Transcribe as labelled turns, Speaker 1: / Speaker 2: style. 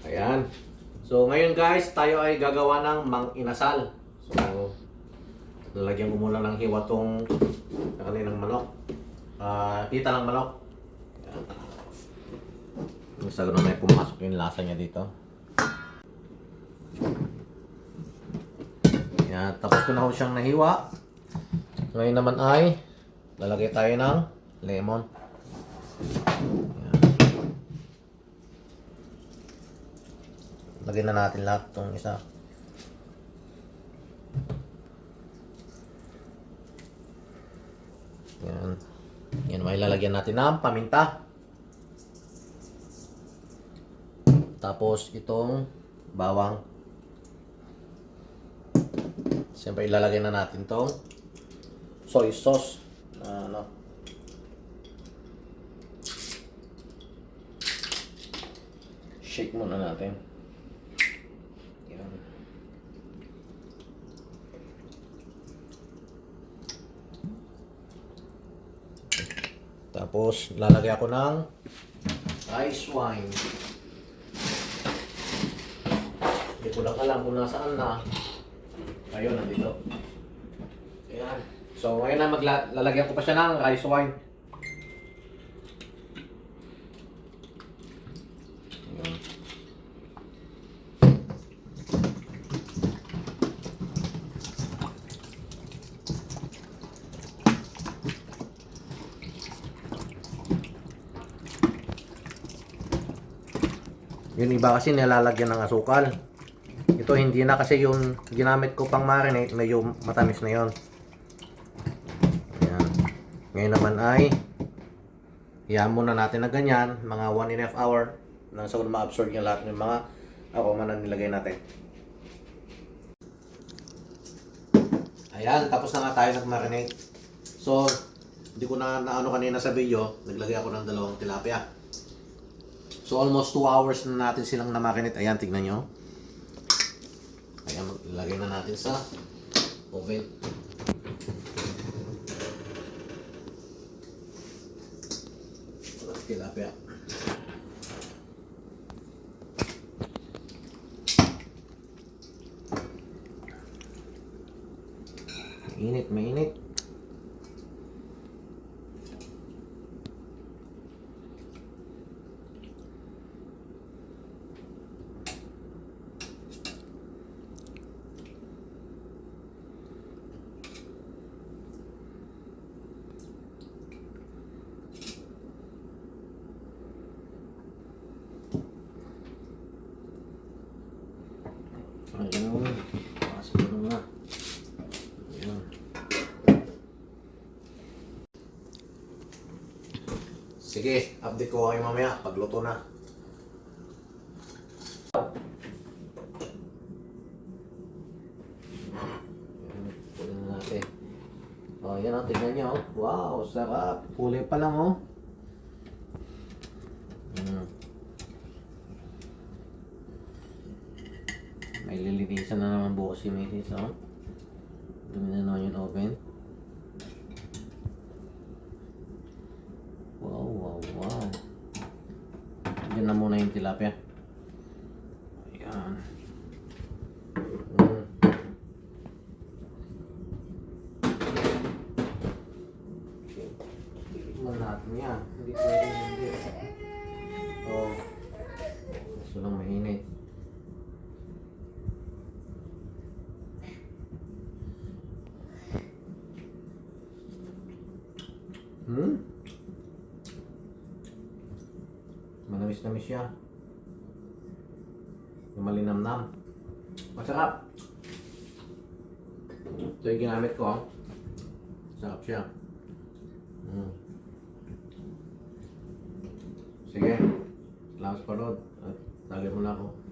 Speaker 1: Ayan. So ngayon guys, tayo ay gagawa ng mang-inasal. So lalagyan ko muna ng hiwa tong kaninang manok. Hita ng manok. Ayan. Gusto ko na may pumasok yung lasa niya dito. Ayan. Tapos ko na ho siyang nahiwa. Ngayon naman ay lalagay tayo ng lemon. Ayan. Lagyan na natin lahat itong isa. Yan. Yan, may lalagyan natin ng paminta. Tapos itong bawang. Siyempre ilalagay na natin itong soy sauce. Shake muna natin. Yan. Tapos lalagay ako ng rice wine. Hindi ko lang alam kung nasaan na. Ayun, nandito. Ayan. So ngayon na maglalagyan ko pa siya ng rice wine. Ayan. Yung iba kasi nilalagyan ng asukal. Ito hindi na kasi yung ginamit ko pang marinate, medyo matamis na yon. Ayan. Ngayon naman ay iyan muna natin na ganyan, mga 1.5 hour nang sa ma-absorb yung lahat ng mga aroma na nilagay natin. Ayan, tapos na nga tayo nag-marinate. So, hindi ko na naano kanina sa video, naglagay ako ng 2 tilapia. So almost 2 hours na natin silang na-marinate. Ayan, tignan nyo. Ayan, ilagay na natin sa oven. Tilapia. Mainit, mainit. Ayun, pasok ko na. Ayun. Sige, update ko kayo mamaya pagluto na. Kunin na natin. Oh, yan o, tignan nyo. Wow, sarap. Kulay pa lang oh. May lilinisan na naman bukas si Mrs. Oh. Dumi na naman yung oven. Wow, wow, wow. Diyan na muna yung tilapia. Ayan. Tikman natin yan. Hindi pwede hindi. Oh. Gusto lang mainit. Manamis-namis siya. Yung malinamnam. Masarap. Ito yung ginamit ko. Sarap siya. Sige. Salamat sa panood. At tagay mo na ako.